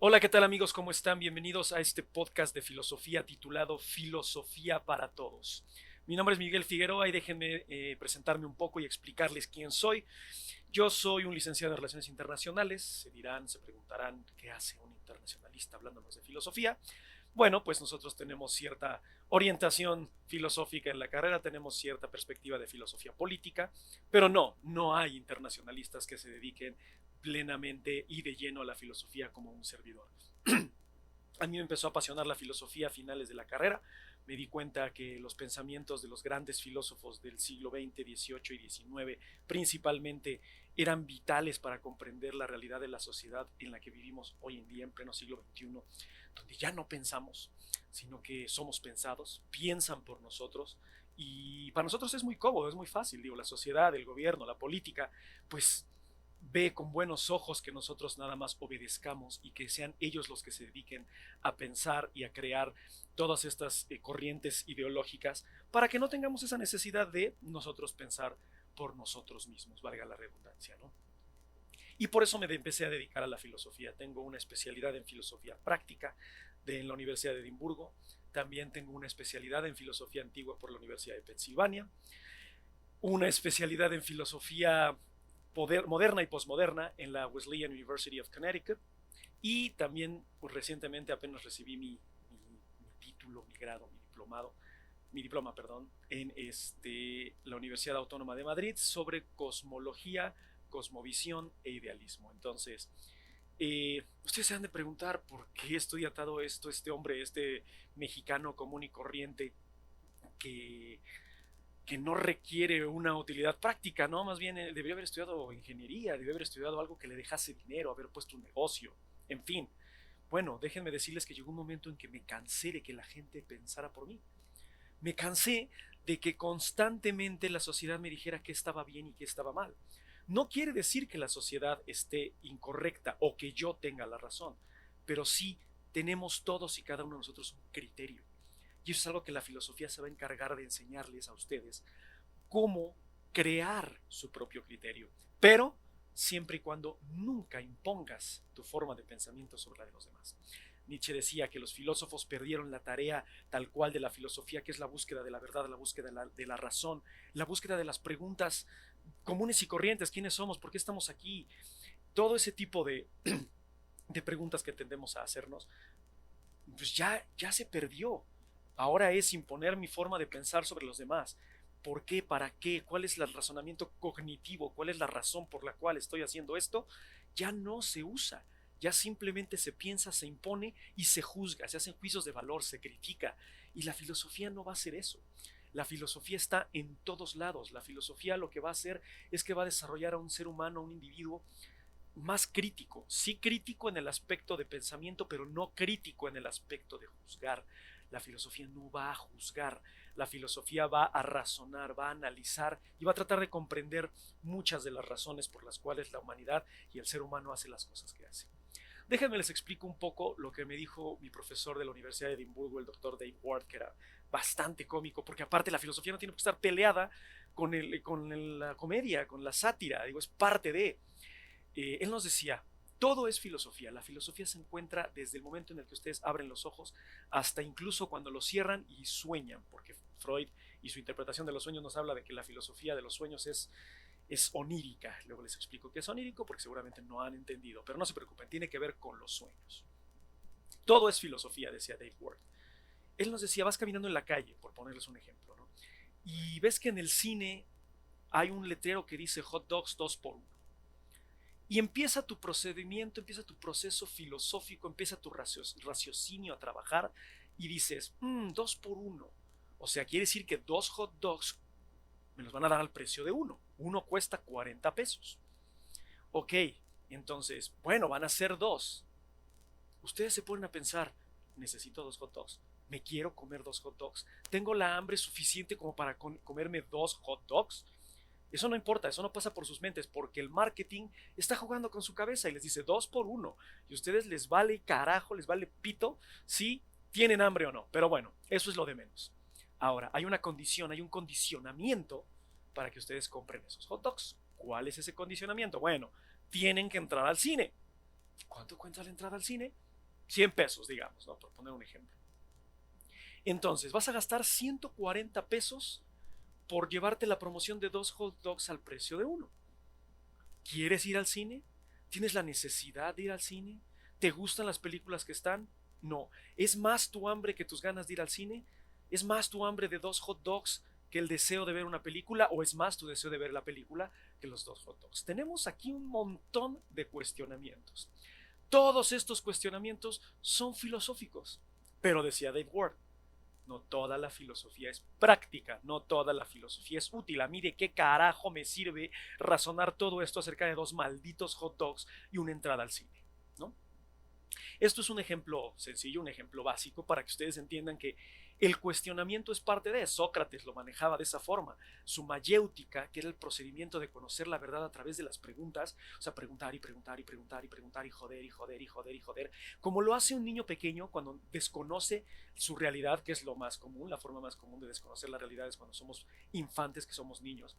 Hola, ¿qué tal amigos? ¿Cómo están? Bienvenidos a este podcast de filosofía titulado Filosofía para Todos. Mi nombre es Miguel Figueroa y déjenme presentarme un poco y explicarles quién soy. Yo soy un licenciado en Relaciones Internacionales. Se preguntarán qué hace un internacionalista hablándonos de filosofía. Bueno, pues nosotros tenemos cierta orientación filosófica en la carrera, tenemos cierta perspectiva de filosofía política, pero no hay internacionalistas que se dediquen plenamente y de lleno a la filosofía como un servidor. A mí me empezó a apasionar la filosofía a finales de la carrera. Me di cuenta que los pensamientos de los grandes filósofos del siglo XX, XVIII y XIX principalmente eran vitales para comprender la realidad de la sociedad en la que vivimos hoy en día, en pleno siglo XXI, donde ya no pensamos, sino que somos pensados, piensan por nosotros. Y para nosotros es muy cómodo, es muy fácil. Digo, la sociedad, el gobierno, la política, pues ve con buenos ojos que nosotros nada más obedezcamos y que sean ellos los que se dediquen a pensar y a crear todas estas corrientes ideológicas para que no tengamos esa necesidad de nosotros pensar por nosotros mismos, valga la redundancia, ¿no? Y por eso me empecé a dedicar a la filosofía. Tengo una especialidad en filosofía práctica en la Universidad de Edimburgo. También tengo una especialidad en filosofía antigua por la Universidad de Pensilvania. Una especialidad en filosofía moderna y posmoderna en la Wesleyan University of Connecticut. Y también pues, recientemente apenas recibí mi título, mi grado, mi diploma, perdón, en la Universidad Autónoma de Madrid sobre cosmología, cosmovisión e idealismo. Entonces, ustedes se han de preguntar por qué estoy atado esto, este hombre, este mexicano común y corriente que no requiere una utilidad práctica, ¿no? Más bien debería haber estudiado ingeniería, debería haber estudiado algo que le dejase dinero, haber puesto un negocio, en fin. Bueno, déjenme decirles que llegó un momento en que me cansé de que la gente pensara por mí. Me cansé de que constantemente la sociedad me dijera qué estaba bien y qué estaba mal. No quiere decir que la sociedad esté incorrecta o que yo tenga la razón, pero sí tenemos todos y cada uno de nosotros un criterio. Y eso es algo que la filosofía se va a encargar de enseñarles a ustedes cómo crear su propio criterio, pero siempre y cuando nunca impongas tu forma de pensamiento sobre la de los demás. Nietzsche decía que los filósofos perdieron la tarea tal cual de la filosofía, que es la búsqueda de la verdad, la búsqueda de la razón, la búsqueda de las preguntas comunes y corrientes, quiénes somos, por qué estamos aquí, todo ese tipo de preguntas que tendemos a hacernos, pues ya se perdió. Ahora es imponer mi forma de pensar sobre los demás. ¿Por qué? ¿Para qué? ¿Cuál es el razonamiento cognitivo? ¿Cuál es la razón por la cual estoy haciendo esto? Ya no se usa. Ya simplemente se piensa, se impone y se juzga. Se hacen juicios de valor, se critica. Y la filosofía no va a hacer eso. La filosofía está en todos lados. La filosofía lo que va a hacer es que va a desarrollar a un ser humano, a un individuo, más crítico, sí crítico en el aspecto de pensamiento, pero no crítico en el aspecto de juzgar. La filosofía no va a juzgar, la filosofía va a razonar, va a analizar y va a tratar de comprender muchas de las razones por las cuales la humanidad y el ser humano hace las cosas que hace. Déjenme les explico un poco lo que me dijo mi profesor de la Universidad de Edimburgo, el doctor Dave Ward, que era bastante cómico, porque aparte la filosofía no tiene que estar peleada la comedia, con la sátira, digo, es parte de él nos decía, todo es filosofía. La filosofía se encuentra desde el momento en el que ustedes abren los ojos hasta incluso cuando los cierran y sueñan, porque Freud y su interpretación de los sueños nos habla de que la filosofía de los sueños es onírica. Luego les explico qué es onírico porque seguramente no han entendido, pero no se preocupen, tiene que ver con los sueños. Todo es filosofía, decía Dave Ward. Él nos decía, vas caminando en la calle, por ponerles un ejemplo, ¿no? Y ves que en el cine hay un letrero que dice hot dogs 2 por uno. Y empieza tu procedimiento, empieza tu proceso filosófico, empieza tu raciocinio a trabajar y dices, 2 por 1. O sea, quiere decir que 2 hot dogs me los van a dar al precio de uno. Uno cuesta 40 pesos. Ok, entonces, bueno, van a ser dos. Ustedes se ponen a pensar, necesito 2 hot dogs. Me quiero comer 2 hot dogs. Tengo la hambre suficiente como para comerme 2 hot dogs. Eso no importa, eso no pasa por sus mentes, porque el marketing está jugando con su cabeza y les dice 2 por 1. Y a ustedes les vale carajo, les vale pito si tienen hambre o no. Pero bueno, eso es lo de menos. Ahora, hay una condición, hay un condicionamiento para que ustedes compren esos hot dogs. ¿Cuál es ese condicionamiento? Bueno, tienen que entrar al cine. ¿Cuánto cuesta la entrada al cine? 100 pesos, digamos, ¿no? Por poner un ejemplo. Entonces, vas a gastar 140 pesos por llevarte la promoción de 2 hot dogs al precio de uno. ¿Quieres ir al cine? ¿Tienes la necesidad de ir al cine? ¿Te gustan las películas que están? No. ¿Es más tu hambre que tus ganas de ir al cine? ¿Es más tu hambre de 2 hot dogs que el deseo de ver una película? ¿O es más tu deseo de ver la película que los 2 hot dogs? Tenemos aquí un montón de cuestionamientos. Todos estos cuestionamientos son filosóficos. Pero decía Dave Ward, no toda la filosofía es práctica, no toda la filosofía es útil. A mí de qué carajo me sirve razonar todo esto acerca de 2 malditos hot dogs y una entrada al cine, ¿no? Esto es un ejemplo sencillo, un ejemplo básico para que ustedes entiendan que el cuestionamiento es parte de Sócrates, lo manejaba de esa forma. Su mayéutica, que era el procedimiento de conocer la verdad a través de las preguntas, o sea, preguntar y preguntar y preguntar y preguntar y joder y joder y joder y joder, como lo hace un niño pequeño cuando desconoce su realidad, que es lo más común, la forma más común de desconocer la realidad es cuando somos infantes, que somos niños.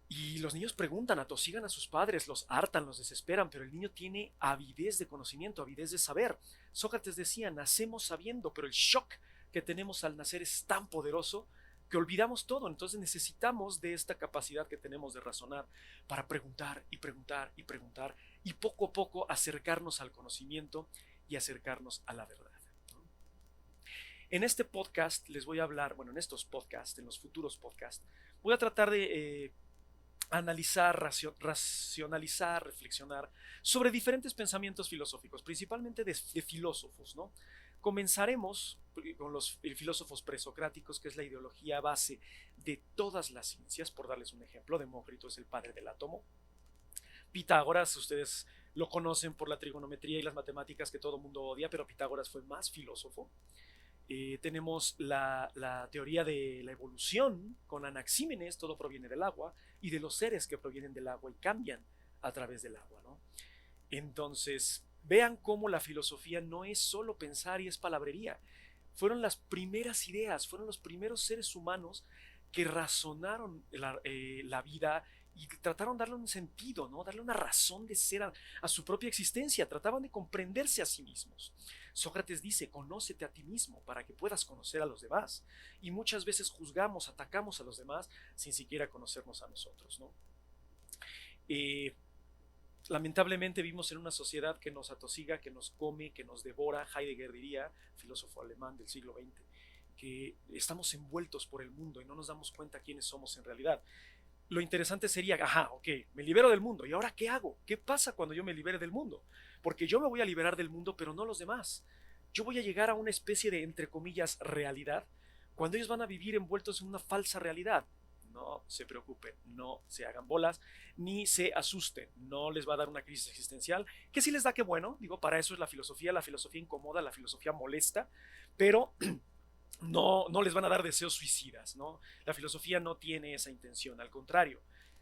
Y los niños preguntan, atosigan a sus padres, los hartan, los desesperan, pero el niño tiene avidez de conocimiento, avidez de saber. Sócrates decía, nacemos sabiendo, pero el shock que tenemos al nacer es tan poderoso que olvidamos todo. Entonces necesitamos de esta capacidad que tenemos de razonar para preguntar y preguntar y preguntar y poco a poco acercarnos al conocimiento y acercarnos a la verdad. En este podcast les voy a hablar, bueno, en estos podcasts, en los futuros podcasts, voy a tratar de analizar, racionalizar, reflexionar sobre diferentes pensamientos filosóficos, principalmente de filósofos, ¿no? Comenzaremos con los filósofos presocráticos, que es la ideología base de todas las ciencias. Por darles un ejemplo, Demócrito es el padre del átomo. Pitágoras, ustedes lo conocen por la trigonometría y las matemáticas que todo el mundo odia, pero Pitágoras fue más filósofo. Tenemos la teoría de la evolución con Anaxímenes, todo proviene del agua, y de los seres que provienen del agua y cambian a través del agua, ¿no? Entonces, vean cómo la filosofía no es solo pensar y es palabrería. Fueron las primeras ideas, fueron los primeros seres humanos que razonaron la vida y trataron de darle un sentido, ¿no? Darle una razón de ser a su propia existencia, trataban de comprenderse a sí mismos. Sócrates dice, conócete a ti mismo para que puedas conocer a los demás. Y muchas veces juzgamos, atacamos a los demás sin siquiera conocernos a nosotros, ¿no? Lamentablemente vivimos en una sociedad que nos atosiga, que nos come, que nos devora. Heidegger diría, filósofo alemán del siglo XX, que estamos envueltos por el mundo y no nos damos cuenta quiénes somos en realidad. Lo interesante sería, ajá, ok, me libero del mundo, ¿y ahora qué hago? ¿Qué pasa cuando yo me libere del mundo? Porque yo me voy a liberar del mundo, pero no los demás. Yo voy a llegar a una especie de, entre comillas, realidad, cuando ellos van a vivir envueltos en una falsa realidad. No se preocupen, no se hagan bolas, ni se asusten, no les va a dar una crisis existencial, que sí les da que bueno, digo, para eso es la filosofía incomoda, la filosofía molesta, pero no les van a dar deseos suicidas, ¿no? La filosofía no tiene esa intención, al contrario,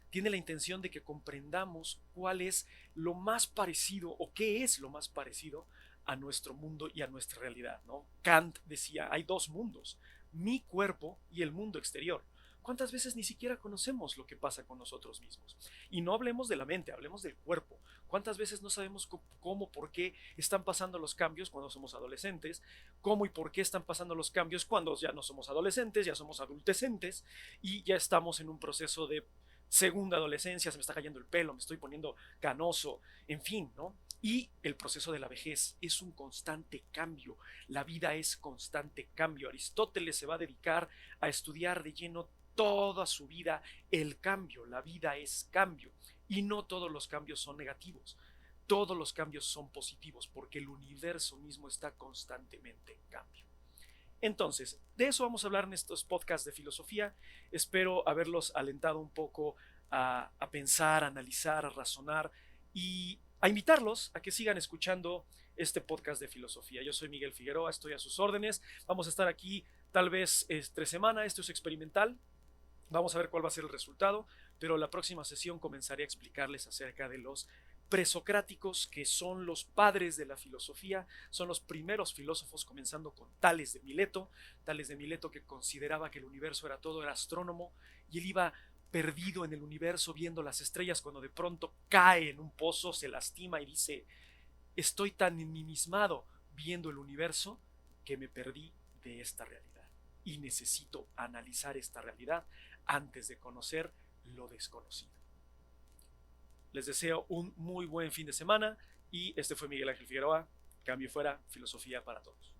tiene la intención de que comprendamos cuál es lo más parecido o qué es lo más parecido a nuestro mundo y a nuestra realidad, ¿no? Kant decía, hay dos mundos, mi cuerpo y el mundo exterior. ¿Cuántas veces ni siquiera conocemos lo que pasa con nosotros mismos? Y no hablemos de la mente, hablemos del cuerpo. ¿Cuántas veces no sabemos cómo, por qué están pasando los cambios cuando somos adolescentes? ¿Cómo y por qué están pasando los cambios cuando ya no somos adolescentes, ya somos adultecentes y ya estamos en un proceso de segunda adolescencia, se me está cayendo el pelo, me estoy poniendo canoso, en fin, ¿no? Y el proceso de la vejez es un constante cambio, la vida es constante cambio. Aristóteles se va a dedicar a estudiar de lleno toda su vida el cambio, la vida es cambio y no todos los cambios son negativos, todos los cambios son positivos porque el universo mismo está constantemente en cambio. Entonces, de eso vamos a hablar en estos podcasts de filosofía. Espero haberlos alentado un poco a pensar, a analizar, a razonar y a invitarlos a que sigan escuchando este podcast de filosofía. Yo soy Miguel Figueroa, estoy a sus órdenes. Vamos a estar aquí tal vez 3 semanas, esto es experimental. Vamos a ver cuál va a ser el resultado, pero la próxima sesión comenzaré a explicarles acerca de los presocráticos, que son los padres de la filosofía, son los primeros filósofos, comenzando con Tales de Mileto que consideraba que el universo era todo, era astrónomo, y él iba perdido en el universo viendo las estrellas cuando de pronto cae en un pozo, se lastima y dice, estoy tan ensimismado viendo el universo que me perdí de esta realidad. Y necesito analizar esta realidad antes de conocer lo desconocido. Les deseo un muy buen fin de semana y este fue Miguel Ángel Figueroa. Cambio fuera, filosofía para todos.